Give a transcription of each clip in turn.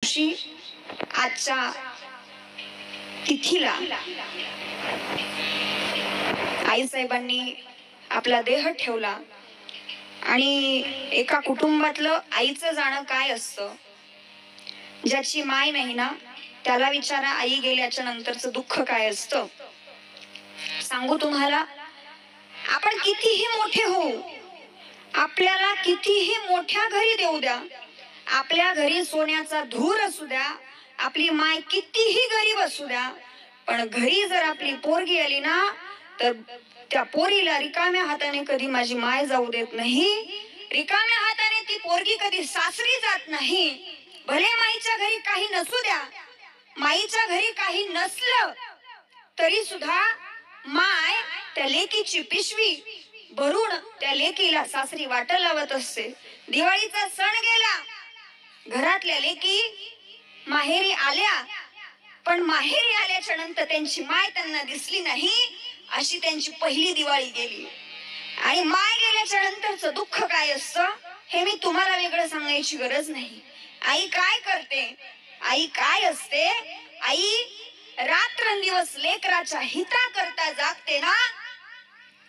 दिवशी आजच्या तिथीला आईसाहेबांनी आपला देह ठेवला आणि एका कुटुंबातलं आईचं जाणं काय असतं, ज्याची माय नाही ना त्याला विचारा आई गेल्याच्या नंतरचं दुःख काय असतं. सांगू तुम्हाला, आपण कितीही मोठे होऊ, आपल्याला कितीही मोठ्या घरी देऊ द्या, आपल्या घरी सोन्याचा धूर असू द्या, आपली माय कितीही गरीब असू द्या, पण घरी जर आपली पोरगी आली ना तर त्या पोरीला रिकाम्या हाताने कधी माझी माय जाऊ देत नाही. रिकाम्या हाताने ती पोरगी कधी सासरी जात नाही. भले माईच्या घरी काही नसू द्या, माईच्या घरी काही नसलं तरी सुद्धा माय त्या लेकीची पिशवी भरून त्या लेकीला सासरी वाट लावत असते. दिवाळीचा सण गेला, घरातल्या लेकी माहेरी आल्या, पण माहेरी आल्याच्या नंतर त्यांची माय त्यांना दिसली नाही, अशी त्यांची पहिली दिवाळी गेली. आणि माय गेल्याच्या नंतरचं दुःख काय असतं हे मी तुम्हाला वेगळं सांगायची गरज नाही. आई काय करते, आई काय असते, आई रात्रंदिवस लेकराच्या हिता करता जागते ना,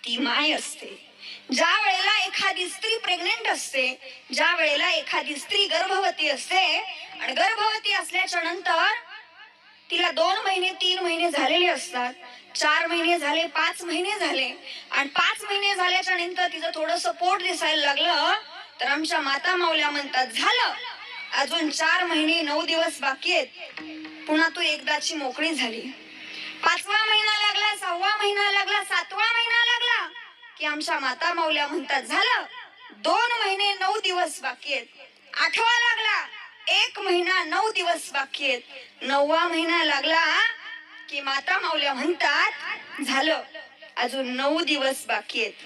ती माय असते. ज्या वेळेला एखादी स्त्री प्रेग्नेंट असते, ज्या वेळेला एखादी स्त्री गर्भवती असते आणि गर्भवती असल्याच्या नंतर तिला 2 महिने 3 महिने झालेले असतात, 4 महिने झाले, 5 महिने झाले, आणि 5 महिने झाल्याच्या नंतर तिचं थोडस पोट दिसायला लागलं तर आमच्या माता माऊल्या म्हणतात, झालं अजून 4 महिने 9 दिवस बाकी आहेत, पुन्हा तू एकदाची मोकळी झाली. 5वा महिना लागला, 6वा महिना लागला, 7वा महिना लागला की आमच्या माता माऊल्या म्हणतात, झालं 2 महिने 9 दिवस बाकी आहेत. 8वा लागला, 1 महिना 9 दिवस बाकी आहेत. 9वा महिना लागला की माता माऊल्या म्हणतात, झालं अजून 9 दिवस बाकी आहेत.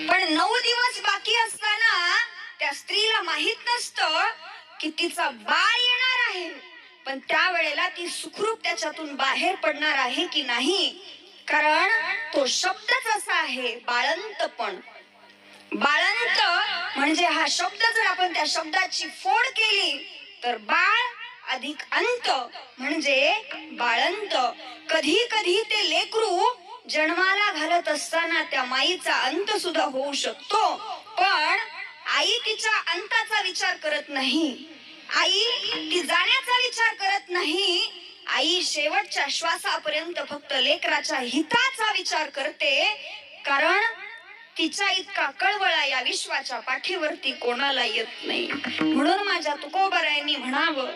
पण 9 दिवस बाकी असताना त्या स्त्रीला माहित नसतं की तिचा बाळ येणार आहे, पण त्यावेळेला ती सुखरूप त्याच्यातून बाहेर पडणार आहे की नाही, कारण तो शब्दच असा आहे, बाळंतपण. बाळंत म्हणजे हा शब्द जर आपण त्या शब्दाची फोड केली तर बाळ अधिक अंत म्हणजे बाळंत. कधी कधी ते लेकरू जन्माला घालत असताना त्या माईचा अंत सुद्धा होऊ शकतो, पण आई तिच्या अंताचा विचार करत नाही, आई ती जाण्याचा विचार करत नाही. आई शेवटच्या श्वासापर्यंत फक्त लेकराच्या हिताचा विचार करते, कारण तिचा इतका कळवळा या विश्वाच्या पाठीवरती कोणाला येत नाही. म्हणून माझ्या तुकोबारायांनी म्हणावं,